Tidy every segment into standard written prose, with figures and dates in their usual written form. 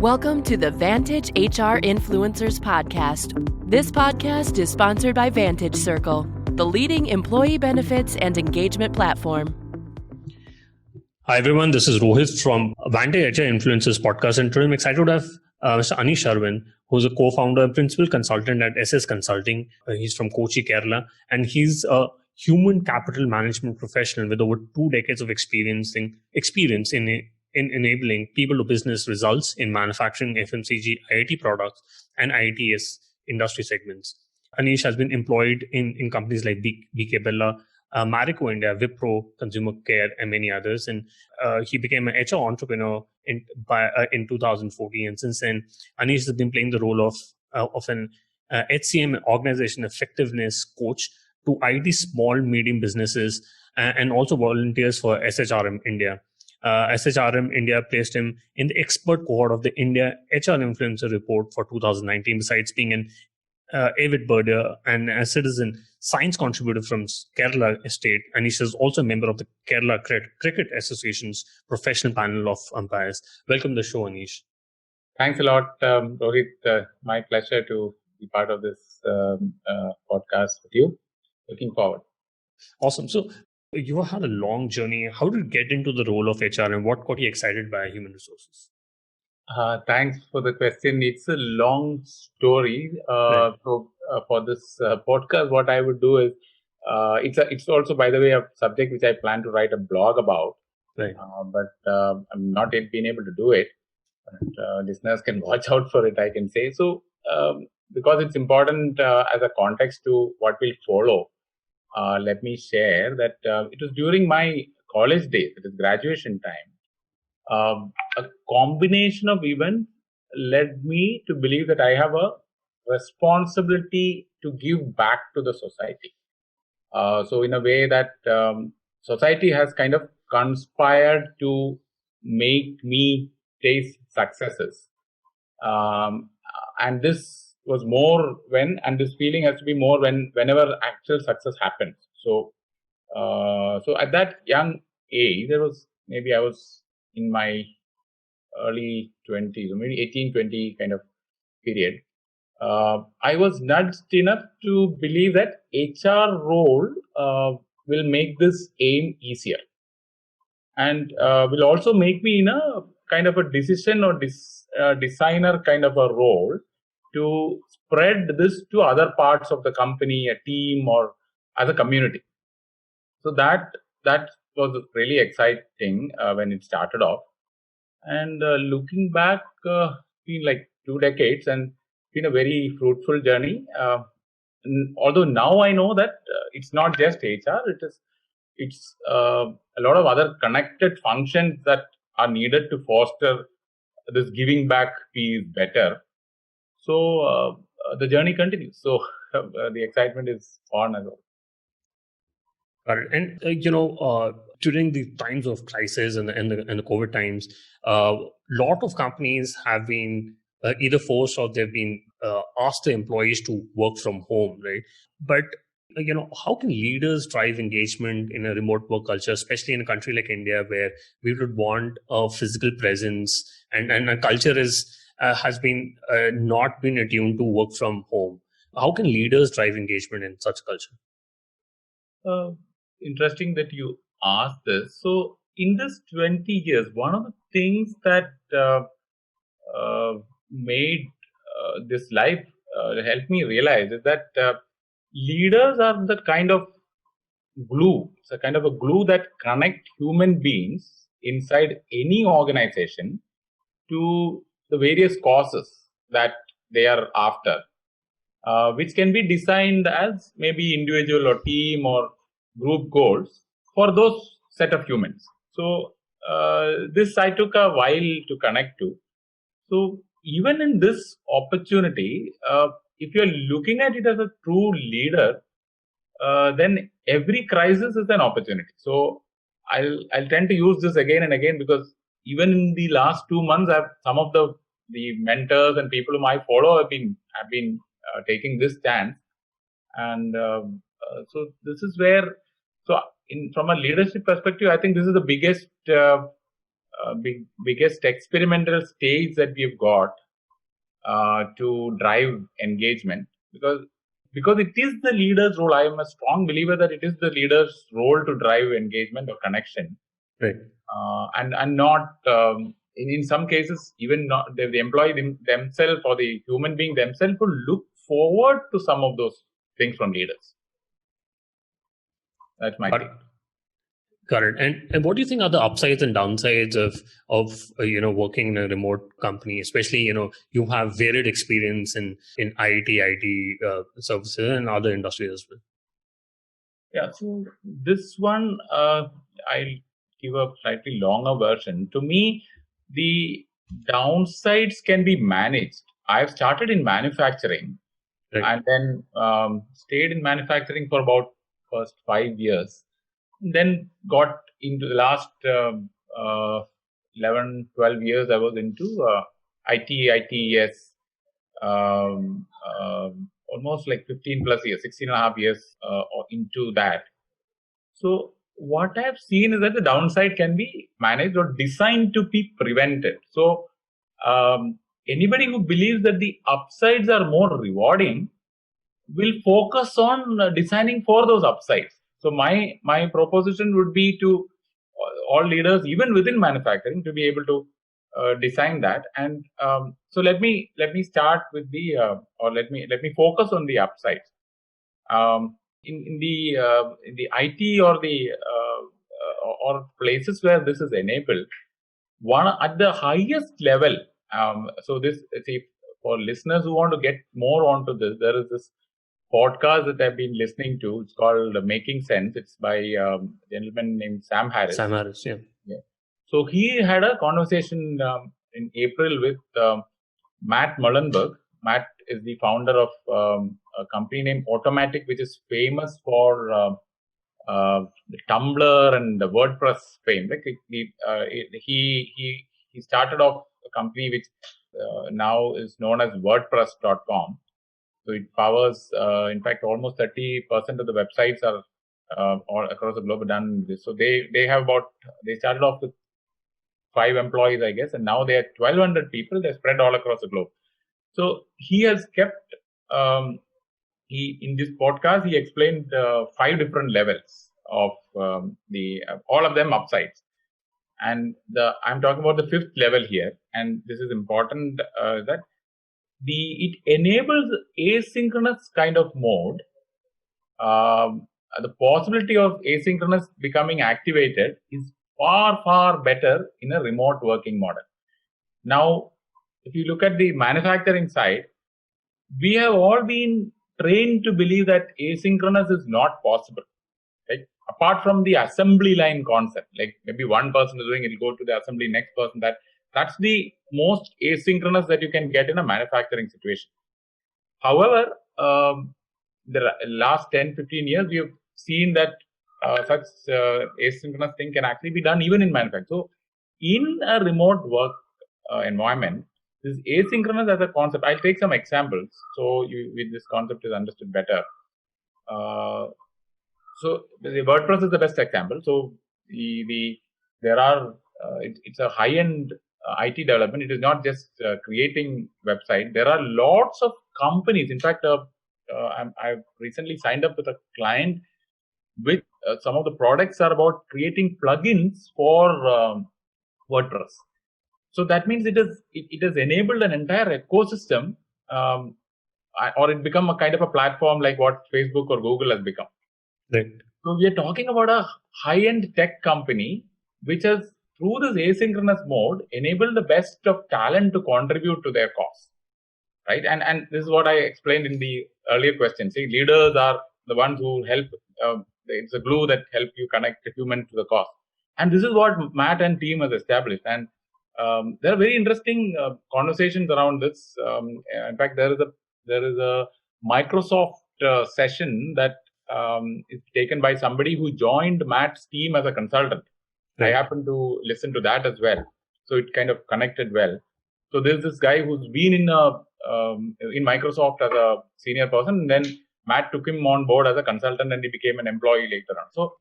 Welcome to the Vantage HR Influencers Podcast. This podcast is sponsored by Vantage Circle, the leading employee benefits and engagement platform. Hi everyone, this is Rohit from Vantage HR Influencers Podcast, and today I'm excited to have Mr. Anish Aravind, who's a co-founder and principal consultant at SS Consulting. He's from Kochi, Kerala, and he's a human capital management professional with over 2 decades of experience in enabling people-to-business results in manufacturing, FMCG, IIT products, and IITS industry segments. Anish has been employed in companies like BK Bella, Marico India, Wipro, Consumer Care, and many others. And he became an HR entrepreneur in 2014. And since then, Anish has been playing the role of an HCM organization effectiveness coach to IT small, medium businesses, and also volunteers for SHRM India. SHRM India placed him in the expert cohort of the India HR Influencer Report for 2019, besides being an avid birder and a citizen science contributor from Kerala state. Anish is also a member of the Kerala Cricket Association's professional panel of umpires. Welcome to the show, Anish. Thanks a lot, Rohit. My pleasure to be part of this podcast with you. Looking forward. Awesome. So you had a long journey. How did you get into the role of HR and what got you excited by human resources? Thanks for the question. It's a long story. Right. So for this podcast, what I would do is, it's also, by the way, a subject which I plan to write a blog about. Right. But I'm not yet been able to do it. But listeners can watch out for it, I can say. So because it's important as a context to what will follow, let me share that it was during my college days, it is graduation time. A combination of events led me to believe that I have a responsibility to give back to the society. So in a way that society has kind of conspired to make me taste successes. And this was more and this feeling has to be more whenever actual success happens. So at that young age, I was in my early 20s, or maybe 18, 20 kind of period. I was nudged enough to believe that HR role will make this aim easier, and will also make me in a kind of a decision or designer kind of a role to spread this to other parts of the company, a team, or as a community. So that was really exciting when it started off. And looking back, been like 2 decades and been a very fruitful journey. And although now I know that it's not just HR, it's a lot of other connected functions that are needed to foster this giving back piece better. So the journey continues. So the excitement is on as well. Got it. And during the times of crisis and the COVID times, a lot of companies have been either forced or they've been asked the employees to work from home, right? But how can leaders drive engagement in a remote work culture, especially in a country like India, where we would want a physical presence and a culture has been not been attuned to work from home? How can leaders drive engagement in such culture? Interesting that you asked this. So in this 20 years, one of the things that made this life help me realize is that leaders are the kind of glue. It's a kind of a glue that connect human beings inside any organization to the various causes that they are after, which can be designed as maybe individual or team or group goals for those set of humans. So this I took a while to connect to. So even in this opportunity, if you're looking at it as a true leader, then every crisis is an opportunity. So I'll tend to use this again and again, because even in the last 2 months, some of the mentors and people whom I follow have been taking this stance, and so this is where, from a leadership perspective, I think this is the biggest biggest experimental stage that we've got to drive engagement, because it is the leader's role. I am a strong believer that it is the leader's role to drive engagement or connection, Right. And not in some cases even not the employee themselves or the human being themselves will look forward to some of those things from leaders. That's my take. Got it. And what do you think are the upsides and downsides of working in a remote company, especially you have varied experience in IT services and other industries as well. Yeah. So this one I'll give a slightly longer version. To me, the downsides can be managed. I've started in manufacturing, right, and then stayed in manufacturing for about first 5 years. Then got into the last 11, 12 years, I was into ITES, almost like 15 plus years, 16 and a half years into that. So what I've seen is that the downside can be managed or designed to be prevented. So anybody who believes that the upsides are more rewarding will focus on designing for those upsides. So my proposition would be to all leaders, even within manufacturing, to be able to design that. And so let me start with or let me focus on the upsides. In the IT or the or places where this is enabled, one at the highest level. So this, see, for listeners who want to get more onto this, there is this podcast that I've been listening to. It's called Making Sense. It's by a gentleman named Sam Harris. Sam Harris, yeah. So he had a conversation in April with Matt Mullenberg. Matt is the founder of a company named Automatic, which is famous for the Tumblr and the WordPress fame. Like he started off a company which now is known as WordPress.com. So it powers, in fact, almost 30% of the websites are all across the globe done this. So they started off with 5 employees, I guess, and now they are 1,200 people. They're spread all across the globe. So he has kept, in this podcast, he explained 5 different levels of all of them upsides. And I'm talking about the 5th level here. And this is important that it enables asynchronous kind of mode. The possibility of asynchronous becoming activated is far, far better in a remote working model. Now, if you look at the manufacturing side, we have all been trained to believe that asynchronous is not possible. Right? Apart from the assembly line concept, like maybe one person is doing it, will go to the assembly, next person that's the most asynchronous that you can get in a manufacturing situation. However, the last 10, 15 years, we have seen that such asynchronous thing can actually be done even in manufacturing. So in a remote work environment, this asynchronous as a concept, I'll take some examples so with this concept is understood better. So the WordPress is the best example. So there are it's a high-end IT development. It is not just creating website. There are lots of companies. In fact, I've recently signed up with a client with some of the products are about creating plugins for WordPress. So that means it has enabled an entire ecosystem, or it become a kind of a platform like what Facebook or Google has become. Right. So we are talking about a high-end tech company which has, through this asynchronous mode, enabled the best of talent to contribute to their cause. Right? And this is what I explained in the earlier question. See, leaders are the ones who help. It's a glue that helps you connect the human to the cause. And this is what Matt and team has established. And there are very interesting conversations around this. In fact, there is a Microsoft session that is taken by somebody who joined Matt's team as a consultant. Right. I happened to listen to that as well. So it kind of connected well. So there's this guy who's been in Microsoft as a senior person, and then Matt took him on board as a consultant, and he became an employee later on. So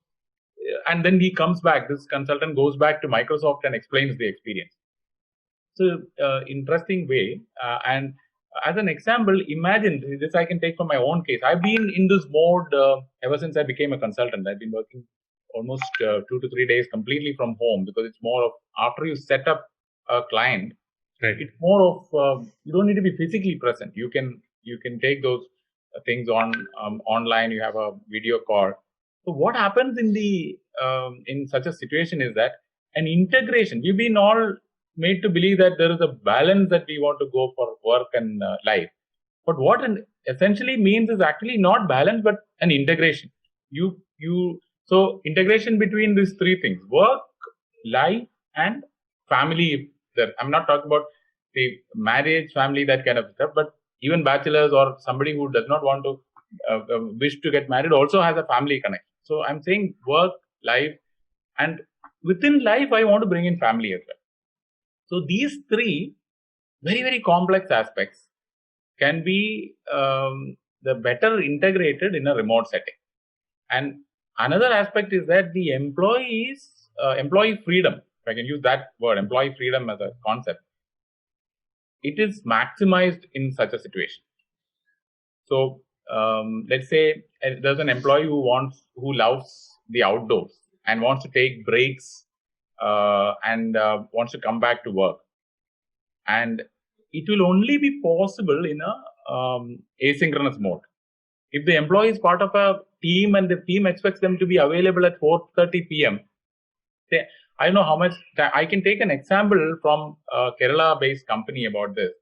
and then he comes back. This consultant goes back to Microsoft and explains the experience. So, interesting way. And as an example, imagine this. I can take from my own case. I've been in this mode ever since I became a consultant. I've been working almost 2 to 3 days completely from home, because it's more of, after you set up a client, Right. it's more of you don't need to be physically present. You can take those things on online. You have a video call. So what happens in such a situation is that an integration. We've been all made to believe that there is a balance, that we want to go for work and life. But what it essentially means is actually not balance, but an integration. So integration between these three things: work, life, and family. I'm not talking about the marriage, family, that kind of stuff, but even bachelors or somebody who does not want to wish to get married also has a family connection. So I'm saying work, life, and within life, I want to bring in family as well. So these three very, very complex aspects can be the better integrated in a remote setting. And another aspect is that the employee freedom, if I can use that word, employee freedom as a concept, it is maximized in such a situation. So let's say there's an employee who loves the outdoors and wants to take breaks and wants to come back to work. And it will only be possible in a asynchronous mode. If the employee is part of a team and the team expects them to be available at 4:30 p.m., I don't know how much time. I can take an example from a Kerala-based company about this.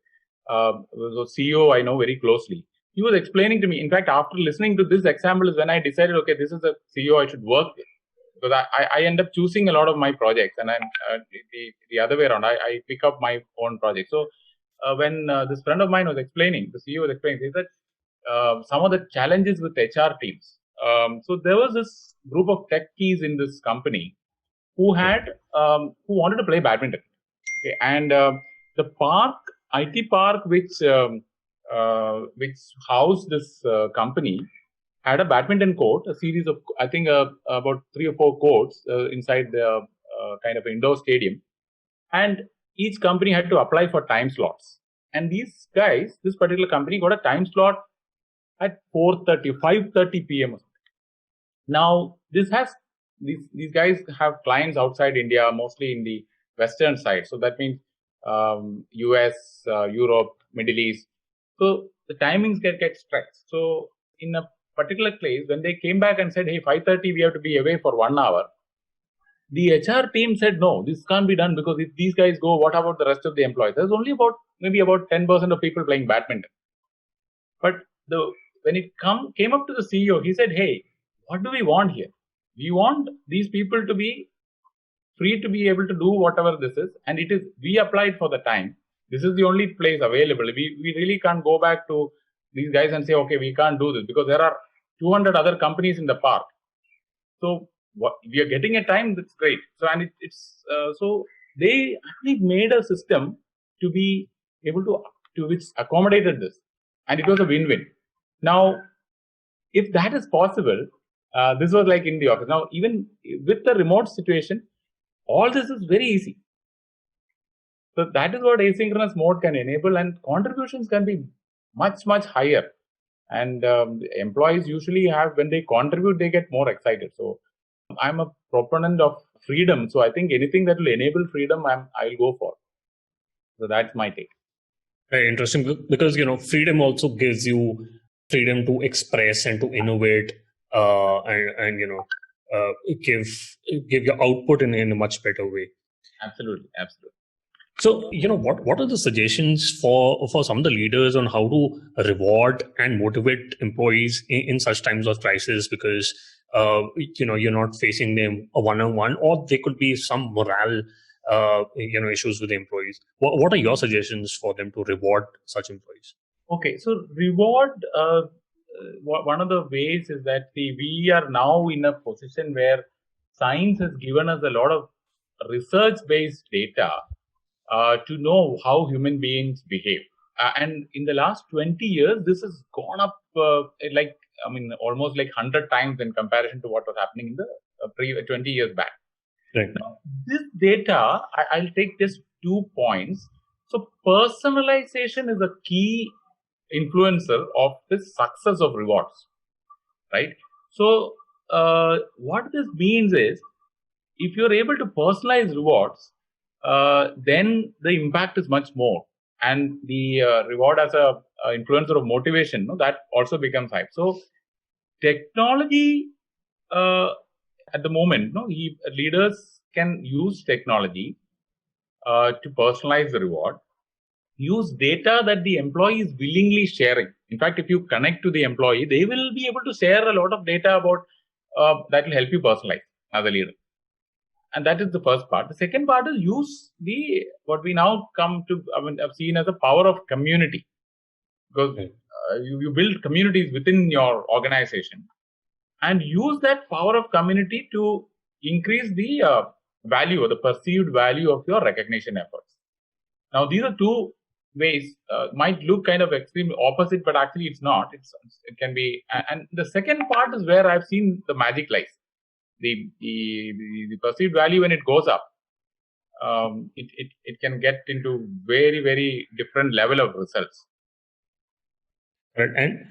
The CEO I know very closely. He was explaining to me. In fact, after listening to this example is when I decided, okay, this is the CEO I should work with. Because I end up choosing a lot of my projects, and I'm the other way around. I pick up my own projects. So when this friend of mine was explaining, the CEO was explaining, he said some of the challenges with HR teams. So there was this group of techies in this company who wanted to play badminton. Okay, and the IT park, which housed this company, had a badminton court, a series of, I think, about 3 or 4 courts inside the kind of indoor stadium. And each company had to apply for time slots. And these guys, this particular company got a time slot at 5:30 p.m. Now, these guys have clients outside India, mostly in the western side. So that means US, Europe, Middle East. So the timings get stretched. So in a particular place, when they came back and said, hey, 5:30, we have to be away for 1 hour, the HR team said, no, this can't be done, because if these guys go, what about the rest of the employees? There's only maybe about 10% of people playing badminton. But when it came up to the CEO, he said, hey, what do we want here? We want these people to be free to be able to do whatever this is. And we applied for the time. This is the only place available. We really can't go back to these guys and say, okay, we can't do this, because there are 200 other companies in the park. So we are getting a time, that's great. So so they actually made a system to be able to which accommodated this, and it was a win-win. Now, if that is possible, this was like in the office. Now, even with the remote situation, all this is very easy. So that is what asynchronous mode can enable, and contributions can be much, much higher. And employees usually when they contribute, they get more excited. So I'm a proponent of freedom. So I think anything that will enable freedom, I'll go for. So that's my take. Very interesting, because freedom also gives you freedom to express and to innovate, and give your output in a much better way. Absolutely. So, what are the suggestions for some of the leaders on how to reward and motivate employees in such times of crisis? Because, you're not facing them a one-on-one, or there could be some morale, issues with the employees. What are your suggestions for them to reward such employees? Okay, so reward, one of the ways is that we are now in a position where science has given us a lot of research-based data to know how human beings behave. And in the last 20 years, this has gone up almost like 100 times in comparison to what was happening in the 20 years back. Right. Now, this data, I'll take just 2 points. So personalization is a key influencer of the success of rewards, right? So what this means is, if you're able to personalize rewards, then the impact is much more, and the reward as a influencer of motivation, that also becomes high. So technology at the moment, leaders can use technology to personalize the reward, use data that the employee is willingly sharing. In fact, if you connect to the employee, they will be able to share a lot of data about that will help you personalize as a leader. And that is the first part. The second part is use what we now have seen as the power of community, because you build communities within your organization, and use that power of community to increase the value or the perceived value of your recognition efforts. Now, these are two ways, might look kind of extremely opposite, but actually it's not. It can be. And the second part is where I've seen the magic lies. The perceived value, when it goes up, it can get into very, very different level of results. Right. And,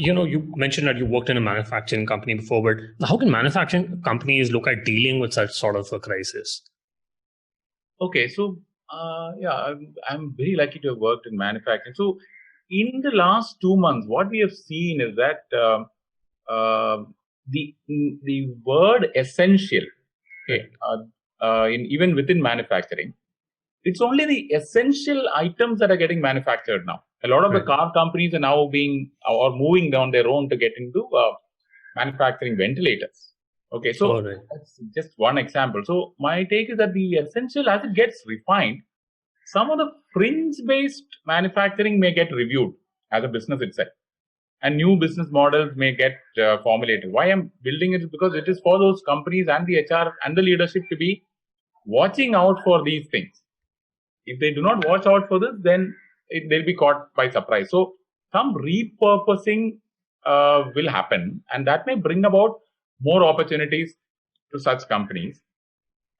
you mentioned that you worked in a manufacturing company before, but how can manufacturing companies look at dealing with such sort of a crisis? Okay. So, I'm very lucky to have worked in manufacturing. So in the last 2 months, what we have seen is that the word essential, even within manufacturing, it's only the essential items that are getting manufactured now. A lot of the car companies are now moving down their own to get into manufacturing ventilators. Okay, so that's just one example. So my take is that the essential, as it gets refined, some of the fringe-based manufacturing may get reviewed as a business itself, and new business models may get formulated. Why I'm building it is because it is for those companies and the HR and the leadership to be watching out for these things. If they do not watch out for this, then they'll be caught by surprise. So some repurposing will happen, and that may bring about more opportunities to such companies,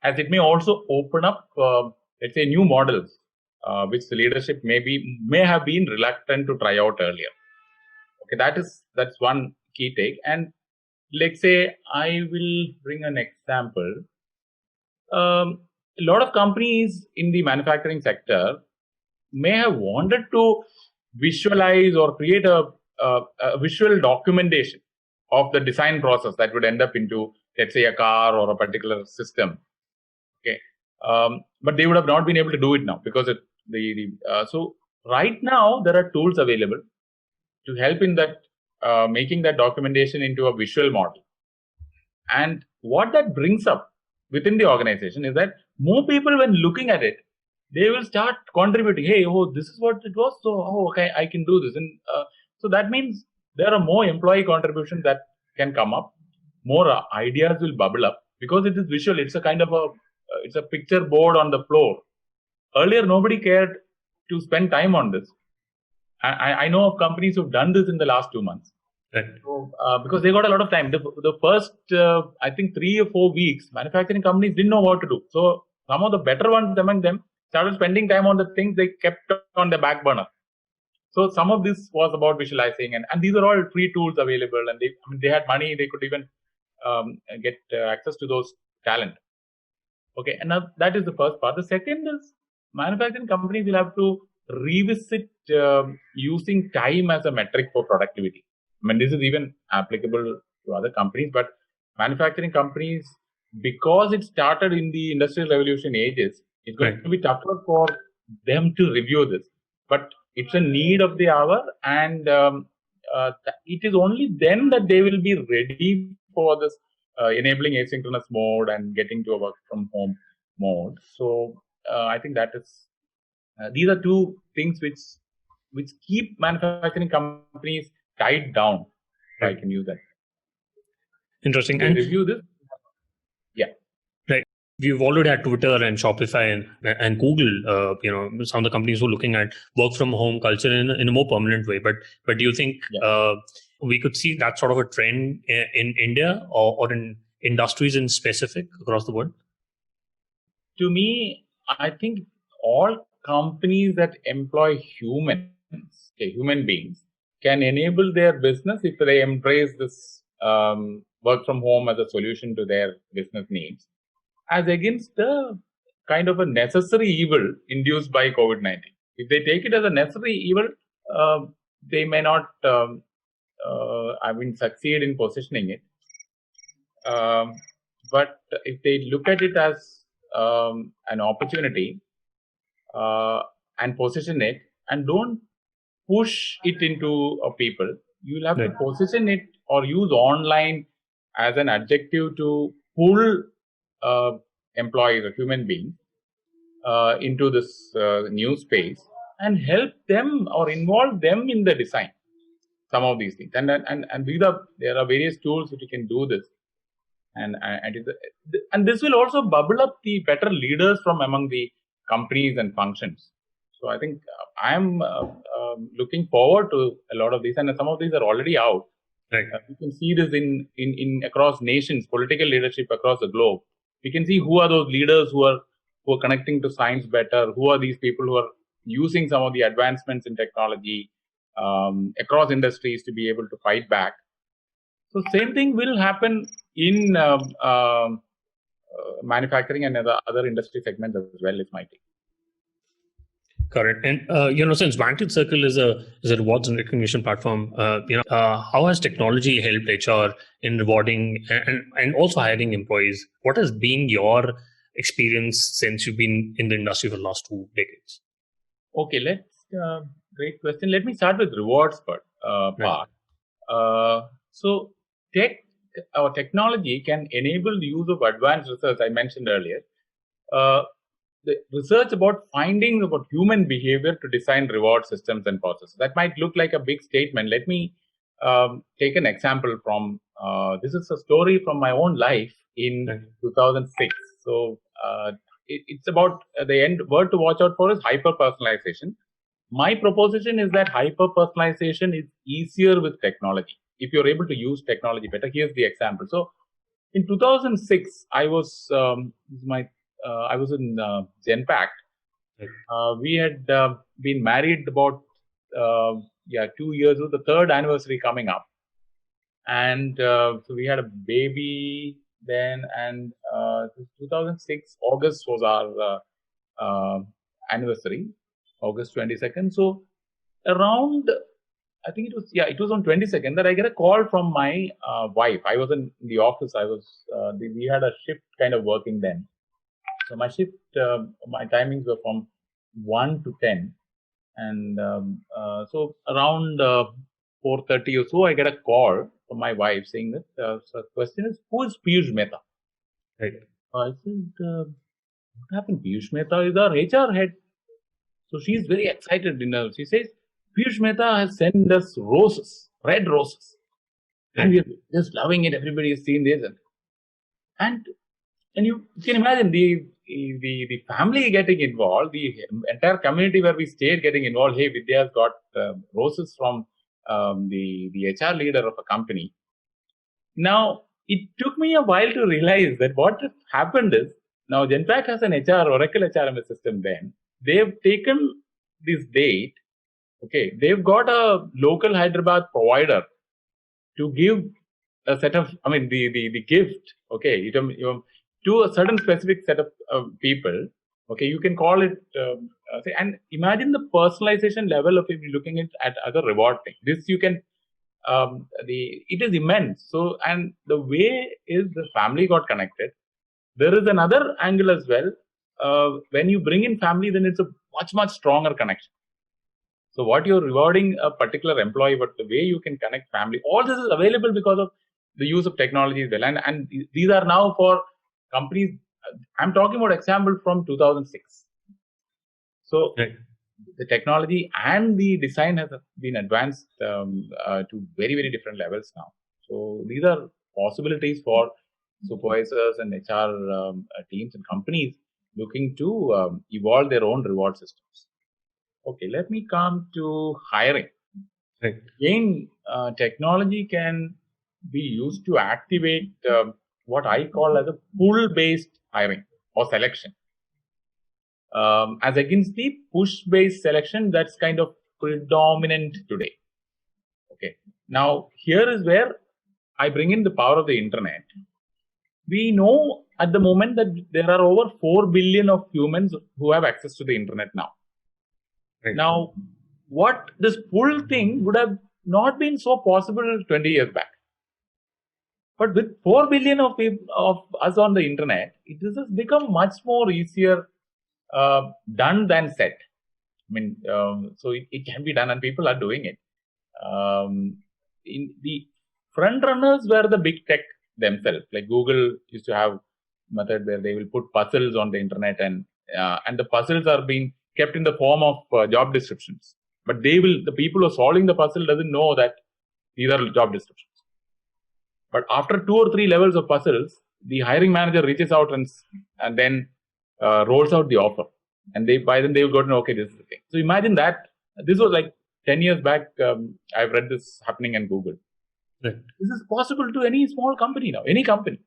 as it may also open up, let's say, new models, which the leadership may have been reluctant to try out earlier. Okay, that's one key take. And let's say I will bring an example. A lot of companies in the manufacturing sector may have wanted to visualize or create a visual documentation of the design process that would end up into, let's say, a car or a particular system. Okay, but they would have not been able to do it now because so right now there are tools available to help in that making that documentation into a visual model. And what that brings up within the organization is that more people, when looking at it, they will start contributing. Hey, this is what it was. So, okay, I can do this. And so that means there are more employee contributions that can come up. More ideas will bubble up because it is visual. It's a kind of it's a picture board on the floor. Earlier, nobody cared to spend time on this. I know of companies who've done this in the last 2 months. Right. So, because they got a lot of time. The first, I think, 3 or 4 weeks, manufacturing companies didn't know what to do. So some of the better ones among them started spending time on the things they kept on the back burner. So some of this was about visualizing, and these are all free tools available. And they had money; they could even get access to those talent. Okay, and now that is the first part. The second is manufacturing companies will have to revisit using time as a metric for productivity. I mean, this is even applicable to other companies, but manufacturing companies, because it started in the industrial revolution ages, it's going to be tougher for them to review this. But it's a need of the hour, and it is only then that they will be ready for this enabling asynchronous mode and getting to a work from home mode. So I think that is these are two things which keep manufacturing companies tied down. I can use that. Interesting. And review this. Yeah. Right. We've already had Twitter and Shopify and Google, some of the companies who are looking at work from home culture in a more permanent way. But do you think we could see that sort of a trend in India or in industries in specific across the world? To me, I think all companies that employ humans, human beings, can enable their business if they embrace this work from home as a solution to their business needs, as against the kind of a necessary evil induced by COVID-19. If they take it as a necessary evil, they may not, succeed in positioning it. But if they look at it as an opportunity and position it, and don't push it into people, you'll have to position it or use online as an adjective to pull employees or human beings into this new space and help them or involve them in the design. Some of these things, and there are various tools that you can do this, and this will also bubble up the better leaders from among the companies and functions. So I think I am looking forward to a lot of these, and some of these are already out. Right. You can see this in across nations, political leadership across the globe. We can see who are those leaders who are connecting to science better. Who are these people who are using some of the advancements in technology across industries to be able to fight back. So same thing will happen in manufacturing and other industry segments as well, is my take. Correct. And since Vantage Circle is a rewards and recognition platform, how has technology helped HR in rewarding and also hiring employees? What has been your experience since you've been in the industry for the last 2 decades? Okay, great question. Let me start with rewards part. So our technology can enable the use of advanced research I mentioned earlier. The research about findings about human behavior to design reward systems and processes. That might look like a big statement. Let me take an example from, this is a story from my own life in 2006. So it's about the end word to watch out for is hyper-personalization. My proposition is that hyper-personalization is easier with technology. If you're able to use technology better, here's the example. So in 2006, I was in Genpact. We had been married about 2 years, with the third anniversary coming up, and so we had a baby then. And 2006 August was our anniversary, August 22nd. So around, I think it was on 22nd that I get a call from my wife. I was in the office. We had a shift kind of working then. So my shift, my timings were from 1 to 10. And so around 4:30 or so, I get a call from my wife saying that, so the question is, who is Piyush Mehta? Right. I said, what happened? Piyush Mehta is our HR head. So she's very excited. She says, Piyush Mehta has sent us roses, red roses. And we're just loving it. Everybody has seen this. And you can imagine the family getting involved, the entire community where we stayed getting involved. Hey, Vidya's got roses from the HR leader of a company. Now, it took me a while to realize that what happened is, now Genpact has an Oracle HRMS system then. They've taken this date, okay, they've got a local Hyderabad provider to give a set of, the gift, okay, to a certain specific set of people, okay, you can call it, and imagine the personalization level of if you're looking at other reward thing. This you can, it is immense. So, and the way is the family got connected. There is another angle as well. When you bring in family, then it's a much stronger connection. So what you're rewarding a particular employee, but the way you can connect family, all this is available because of the use of technology as well. And these are now for companies. I'm talking about example from 2006. So the technology and the design has been advanced to very different levels now. So these are possibilities for supervisors and HR teams and companies looking to evolve their own reward systems. Okay, let me come to hiring. Again, technology can be used to activate what I call as a pull-based hiring or selection, as against the push-based selection that's kind of predominant today. Okay. Now, here is where I bring in the power of the internet. We know at the moment that there are over 4 billion of humans who have access to the internet now. Right. Now, what this pull thing would have not been so possible 20 years back. But with 4 billion of people, of us on the internet, this has become much more easier done than said. I mean, so it can be done and people are doing it. In the front runners were the big tech themselves. Like Google used to have method where they will put puzzles on the internet, and the puzzles are being kept in the form of job descriptions. But the people who are solving the puzzle doesn't know that these are job descriptions. But after 2 or 3 levels of puzzles, the hiring manager reaches out and then rolls out the offer. And by then they will go to know, okay, this is the thing. So imagine that. This was like 10 years back. I've read this happening in Google. Right. This is possible to any small company now, any company.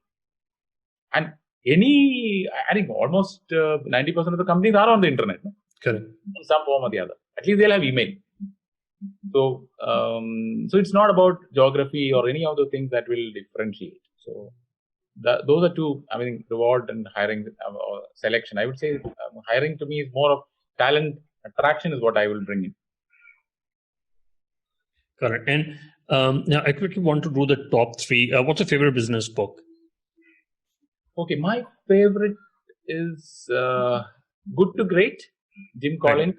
And I think almost 90% of the companies are on the internet. No? Correct. In some form or the other. At least they'll have email. So, so it's not about geography or any of the things that will differentiate. So, those are two. I mean, reward and hiring or selection. I would say hiring to me is more of talent attraction is what I will bring in. Correct. And now I quickly want to do the top 3. What's your favorite business book? Okay, my favorite is Good to Great, Jim Collins.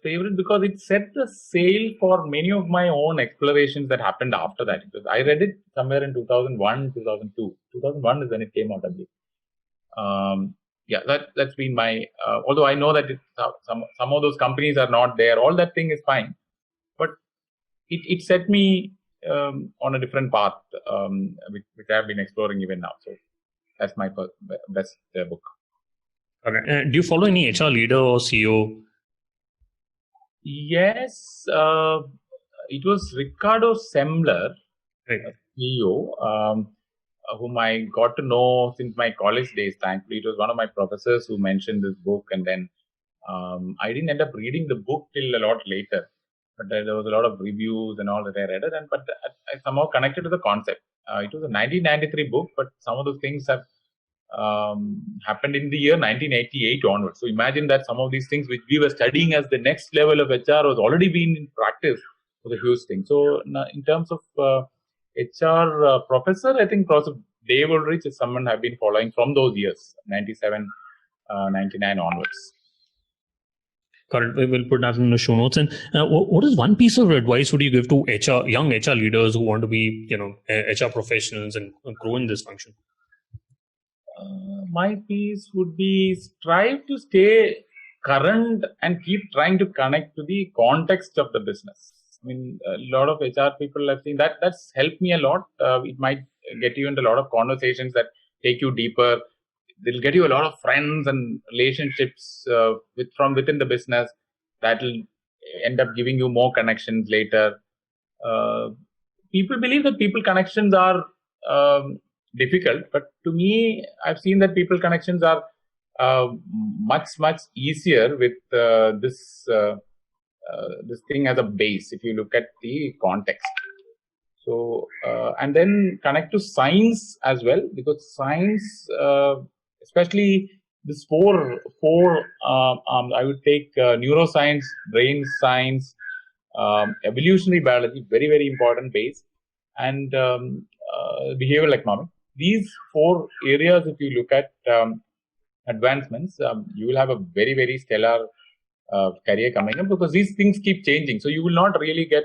Favorite because it set the sail for many of my own explorations that happened after that. Because I read it somewhere in 2001, 2002. 2001 is when it came out, I believe. Yeah, that's been my. Although I know that some of those companies are not there, all that thing is fine, but it set me on a different path, which I've been exploring even now. So that's my best book. Okay. Do you follow any HR leader or CEO? Yes, it was Ricardo Semler, Right. CEO, whom I got to know since my college days. Thankfully, it was one of my professors who mentioned this book, and then I didn't end up reading the book till a lot later. But there was a lot of reviews and all that I read it, but I somehow connected to the concept. It was a 1993 book, but some of those things have happened in the year 1988 onwards. So imagine that some of these things which we were studying as the next level of HR was already been in practice for the huge thing. So in terms of HR professor, I think Professor Dave Ulrich is someone I've been following from those years, 97, 99 onwards. Correct. We will put that in the show notes. And what is one piece of advice would you give to young HR leaders who want to be, HR professionals and grow in this function? My piece would be strive to stay current and keep trying to connect to the context of the business. I mean, a lot of HR people have seen that's helped me a lot. It might get you into a lot of conversations that take you deeper. They'll get you a lot of friends and relationships from within the business that will end up giving you more connections later. People believe that people connections are difficult, but to me, I've seen that people connections are much easier with this thing as a base. If you look at the context, so and then connect to science as well, because science, especially this four I would take neuroscience, brain science, evolutionary biology, very important base, and behavioral economics. These 4 areas, if you look at advancements, you will have a very stellar career coming up, because these things keep changing. So you will not really get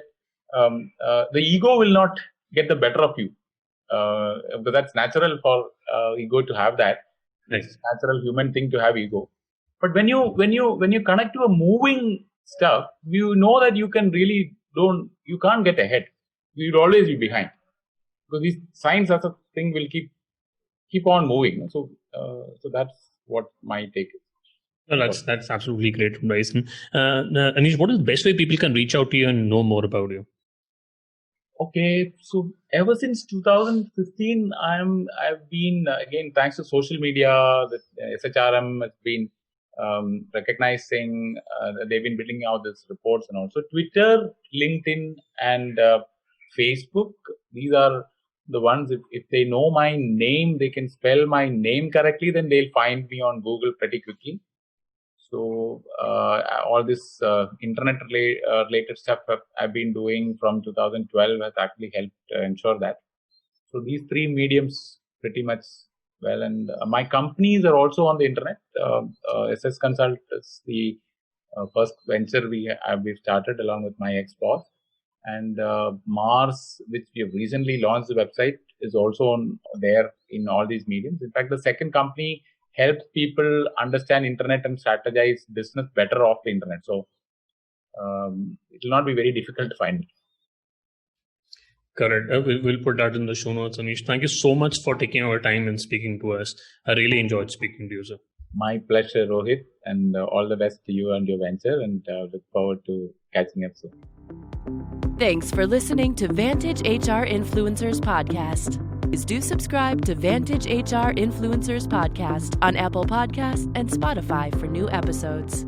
the ego will not get the better of you, because that's natural for ego to have that. Nice. It's a natural human thing to have ego. But when you connect to a moving stuff, you know that you can't get ahead. You'll always be behind, because these science as a thing will keep on moving. So that's what my take is. Well, that's absolutely great advice. Anish, what is the best way people can reach out to you and know more about you? Okay, so ever since 2015, I've been again, thanks to social media, the SHRM has been recognizing. They've been building out these reports and also Twitter, LinkedIn, and Facebook. These are the ones. If they know my name, they can spell my name correctly, then they'll find me on Google pretty quickly. So all this internet related stuff I've been doing from 2012 has actually helped ensure that. So these three mediums pretty much well, and my companies are also on the internet. SS Consult is the first venture we've started along with my ex-boss, and Mars, which we have recently launched the website, is also there in all these mediums. In fact, the second company helps people understand internet and strategize business better off the internet. So it will not be very difficult to find. Correct. We'll put that in the show notes, Anish. Thank you so much for taking our time and speaking to us. I really enjoyed speaking to you, sir. My pleasure, Rohit, and all the best to you and your venture, and look forward to catching up soon. Thanks for listening to Vantage HR Influencers Podcast. Please do subscribe to Vantage HR Influencers Podcast on Apple Podcasts and Spotify for new episodes.